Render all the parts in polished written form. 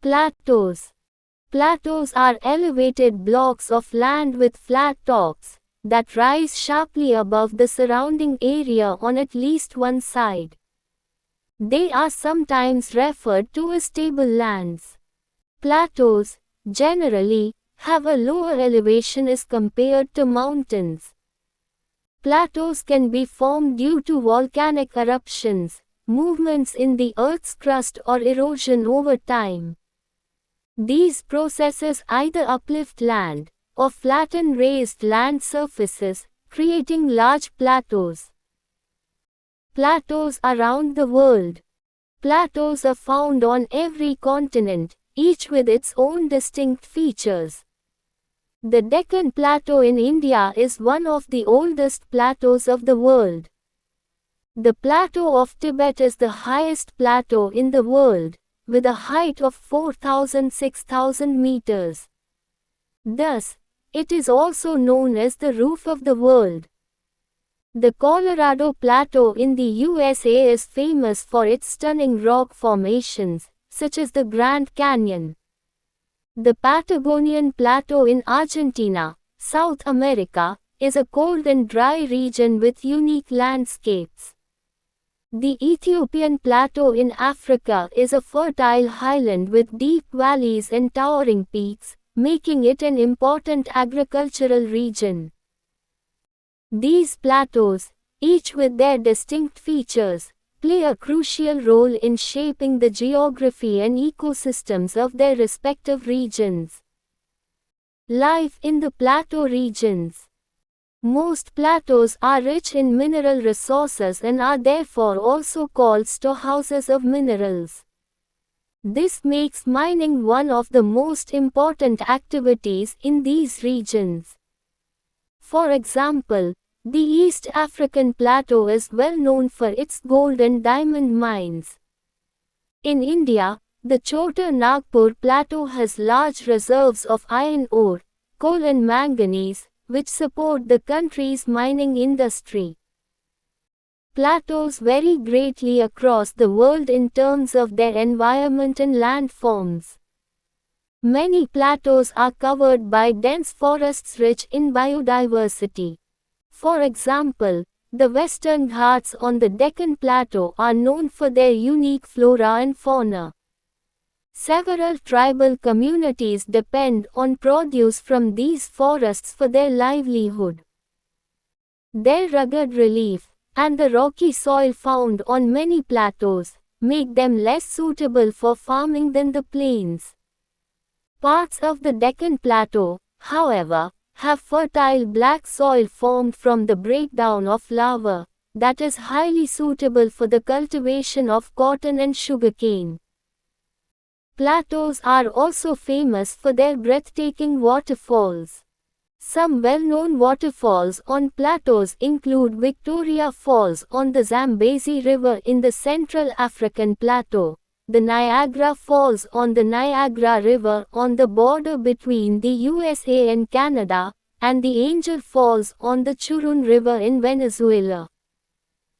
Plateaus. Plateaus are elevated blocks of land with flat tops that rise sharply above the surrounding area on at least one side. They are sometimes referred to as tablelands. Plateaus, generally, have a lower elevation as compared to mountains. Plateaus can be formed due to volcanic eruptions, movements in the Earth's crust, or erosion over time. These processes either uplift land or flatten raised land surfaces, creating large plateaus. Plateaus around the world. Plateaus are found on every continent, each with its own distinct features. The Deccan Plateau in India is one of the oldest plateaus of the world. The Plateau of Tibet is the highest plateau in the world, with a height of 4,000–6,000 meters. Thus, it is also known as the roof of the world. The Colorado Plateau in the USA is famous for its stunning rock formations, such as the Grand Canyon. The Patagonian Plateau in Argentina, South America, is a cold and dry region with unique landscapes. The Ethiopian Plateau in Africa is a fertile highland with deep valleys and towering peaks, making it an important agricultural region. These plateaus, each with their distinct features, play a crucial role in shaping the geography and ecosystems of their respective regions. Life in the plateau regions. Most plateaus are rich in mineral resources and are therefore also called storehouses of minerals. This makes mining one of the most important activities in these regions. For example, the East African Plateau is well known for its gold and diamond mines. In India, the Chota Nagpur Plateau has large reserves of iron ore, coal and manganese, which support the country's mining industry. Plateaus vary greatly across the world in terms of their environment and landforms. Many plateaus are covered by dense forests rich in biodiversity. For example, the Western Ghats on the Deccan Plateau are known for their unique flora and fauna. Several tribal communities depend on produce from these forests for their livelihood. Their rugged relief, and the rocky soil found on many plateaus, make them less suitable for farming than the plains. Parts of the Deccan Plateau, however, have fertile black soil formed from the breakdown of lava, that is highly suitable for the cultivation of cotton and sugarcane. Plateaus are also famous for their breathtaking waterfalls. Some well-known waterfalls on plateaus include Victoria Falls on the Zambezi River in the Central African Plateau, the Niagara Falls on the Niagara River on the border between the USA and Canada, and the Angel Falls on the Churun River in Venezuela.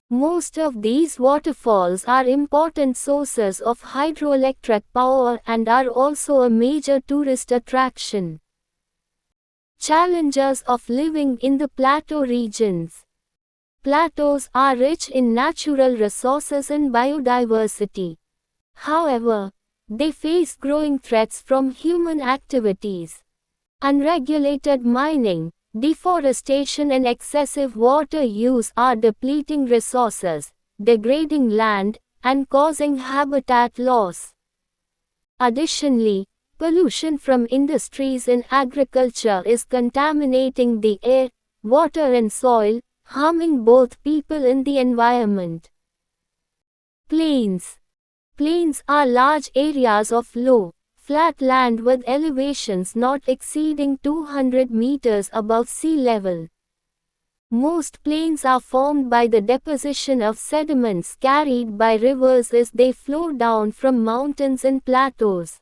Most of these waterfalls are important sources of hydroelectric power and are also a major tourist attraction. Challenges of living in the plateau regions. Plateaus are rich in natural resources and biodiversity. However, they face growing threats from human activities. Unregulated mining, deforestation and excessive water use are depleting resources, degrading land, and causing habitat loss. Additionally, pollution from industries in agriculture is contaminating the air, water and soil, harming both people and the environment. Plains. Plains are large areas of low, flat land with elevations not exceeding 200 meters above sea level. Most plains are formed by the deposition of sediments carried by rivers as they flow down from mountains and plateaus.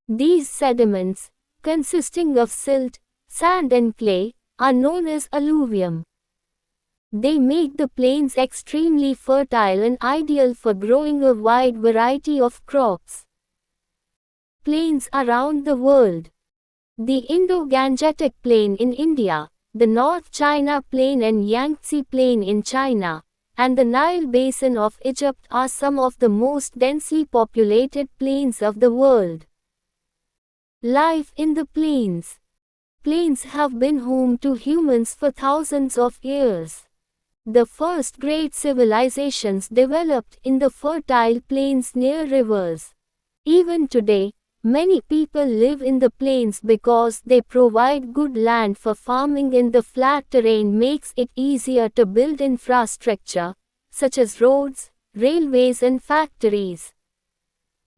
These sediments, consisting of silt, sand and clay, are known as alluvium. They make the plains extremely fertile and ideal for growing a wide variety of crops. plains around the world. The Indo-Gangetic Plain in India, the North China Plain and Yangtze Plain in China, and the Nile Basin of Egypt are some of the most densely populated plains of the world. Life in the plains. Plains have been home to humans for thousands of years. The first great civilizations developed in the fertile plains near rivers. Even today, many people live in the plains because they provide good land for farming, and the flat terrain makes it easier to build infrastructure, such as roads, railways and factories.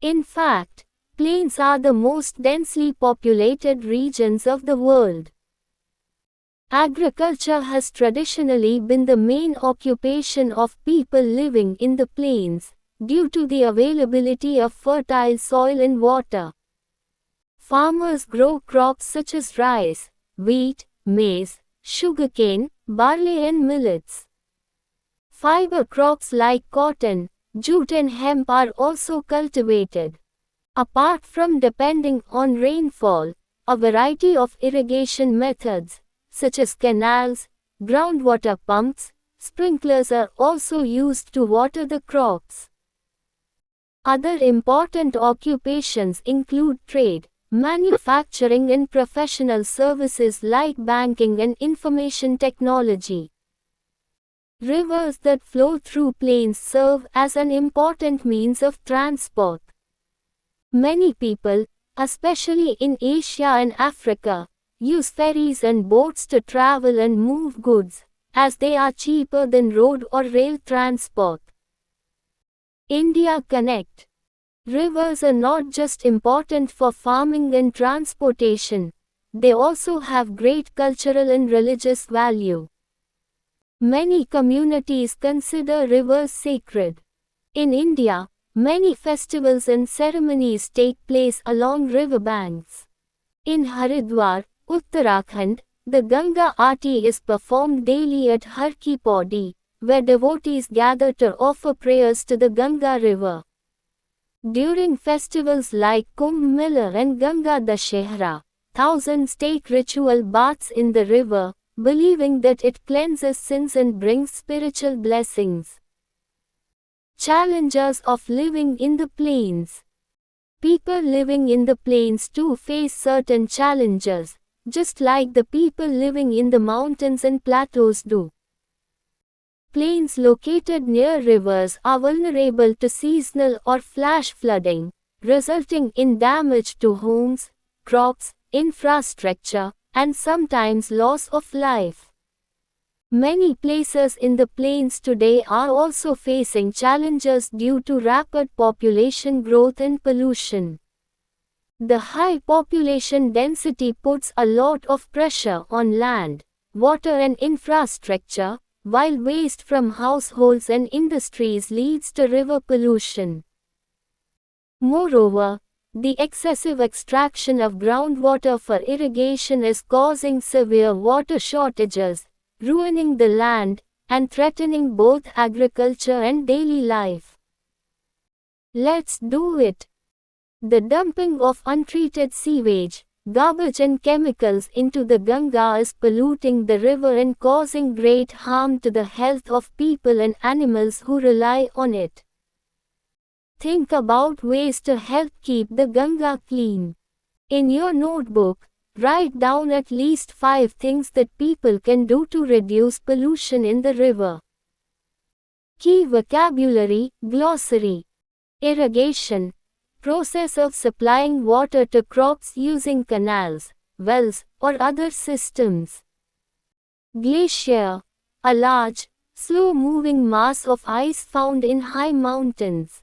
In fact, plains are the most densely populated regions of the world. Agriculture has traditionally been the main occupation of people living in the plains, due to the availability of fertile soil and water. Farmers grow crops such as rice, wheat, maize, sugarcane, barley and millets. Fiber crops like cotton, jute and hemp are also cultivated. Apart from depending on rainfall, a variety of irrigation methods, such as canals, groundwater pumps, sprinklers are also used to water the crops. Other important occupations include trade, manufacturing and professional services like banking and information technology. Rivers that flow through plains serve as an important means of transport. Many people, especially in Asia and Africa, use ferries and boats to travel and move goods, as they are cheaper than road or rail transport. India Connect. Rivers are not just important for farming and transportation, they also have great cultural and religious value. Many communities consider rivers sacred. In India, many festivals and ceremonies take place along riverbanks. In Haridwar, Uttarakhand, the Ganga Aarti is performed daily at Har Ki Pauri, where devotees gather to offer prayers to the Ganga river. During festivals like Kumbh Mela and Ganga Dashehra, thousands take ritual baths in the river, believing that it cleanses sins and brings spiritual blessings. Challenges of living in the plains. People living in the plains too face certain challenges, just like the people living in the mountains and plateaus do. Plains located near rivers are vulnerable to seasonal or flash flooding, resulting in damage to homes, crops, infrastructure, and sometimes loss of life. Many places in the plains today are also facing challenges due to rapid population growth and pollution. The high population density puts a lot of pressure on land, water and infrastructure, while waste from households and industries leads to river pollution. Moreover, the excessive extraction of groundwater for irrigation is causing severe water shortages, ruining the land, and threatening both agriculture and daily life. Let's do it! The dumping of untreated sewage, garbage and chemicals into the Ganga is polluting the river and causing great harm to the health of people and animals who rely on it. Think about ways to help keep the Ganga clean. In your notebook, write down at least 5 things that people can do to reduce pollution in the river. Key vocabulary, glossary. Irrigation. Process of supplying water to crops using canals, wells, or other systems. Glacier. A large, slow-moving mass of ice found in high mountains.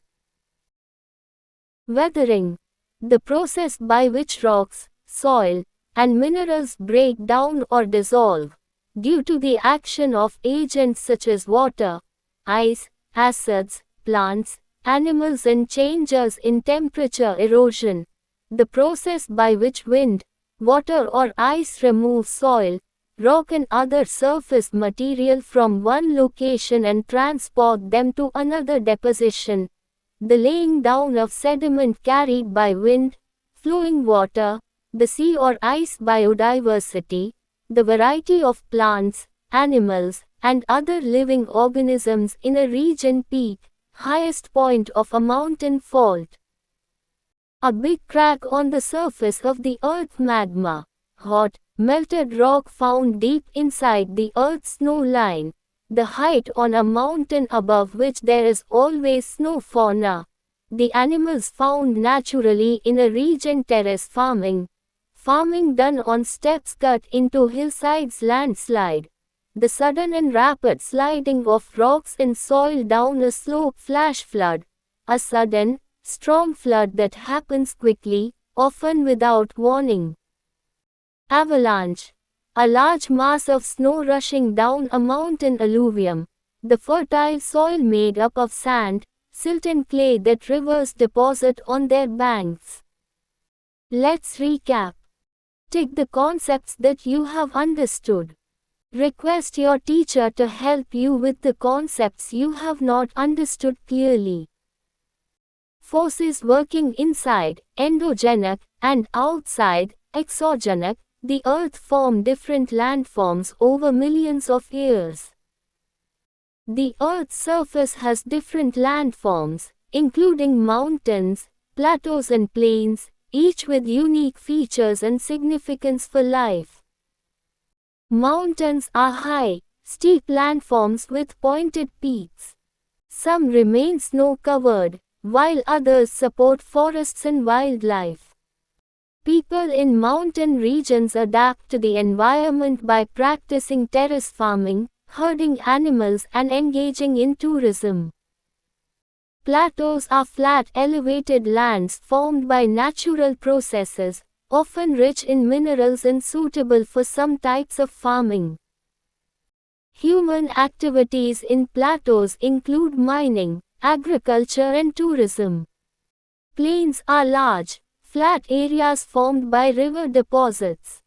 Weathering. The process by which rocks, soil, and minerals break down or dissolve, due to the action of agents such as water, ice, acids, plants, animals and changes in temperature. Erosion. The process by which wind, water or ice remove soil, rock and other surface material from one location and transport them to another. Deposition. The laying down of sediment carried by wind, flowing water, the sea or ice biodiversity, the variety of plants, animals, and other living organisms in a region. Peak, highest point of a mountain fault. A big crack on the surface of the earth. Magma, hot, melted rock found deep inside the Earth's snow line, the height on a mountain above which there is always snow. Fauna, the animals found naturally in a region. Terrace farming, farming done on steps cut into hillsides. Landslide, the sudden and rapid sliding of rocks and soil down a slope. Flash flood, a sudden, strong flood that happens quickly, often without warning. Avalanche, a large mass of snow rushing down a mountain. Alluvium, the fertile soil made up of sand, silt and clay that rivers deposit on their banks. Let's recap. Take the concepts that you have understood. Request your teacher to help you with the concepts you have not understood clearly. Forces working inside, endogenic, and outside, exogenic, the Earth formed different landforms over millions of years. The Earth's surface has different landforms, including mountains, plateaus and plains, each with unique features and significance for life. Mountains are high, steep landforms with pointed peaks. Some remain snow-covered, while others support forests and wildlife. People in mountain regions adapt to the environment by practicing terrace farming, herding animals and engaging in tourism. Plateaus are flat elevated lands formed by natural processes, often rich in minerals and suitable for some types of farming. Human activities in plateaus include mining, agriculture and tourism. Plains are large, flat areas formed by river deposits.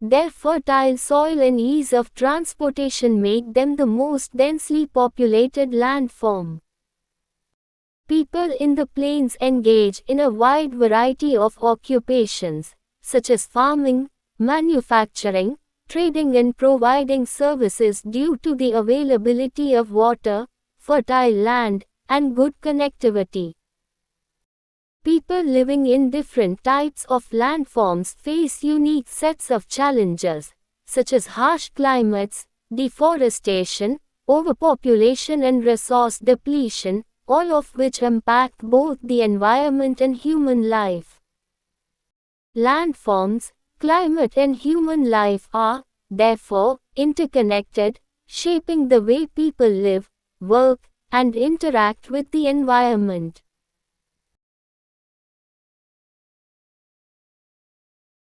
Their fertile soil and ease of transportation make them the most densely populated landform. People in the plains engage in a wide variety of occupations, such as farming, manufacturing, trading and providing services due to the availability of water, fertile land, and good connectivity. People living in different types of landforms face unique sets of challenges, such as harsh climates, deforestation, overpopulation and resource depletion, all of which impact both the environment and human life. Landforms, climate and human life are, therefore, interconnected, shaping the way people live, work, and interact with the environment.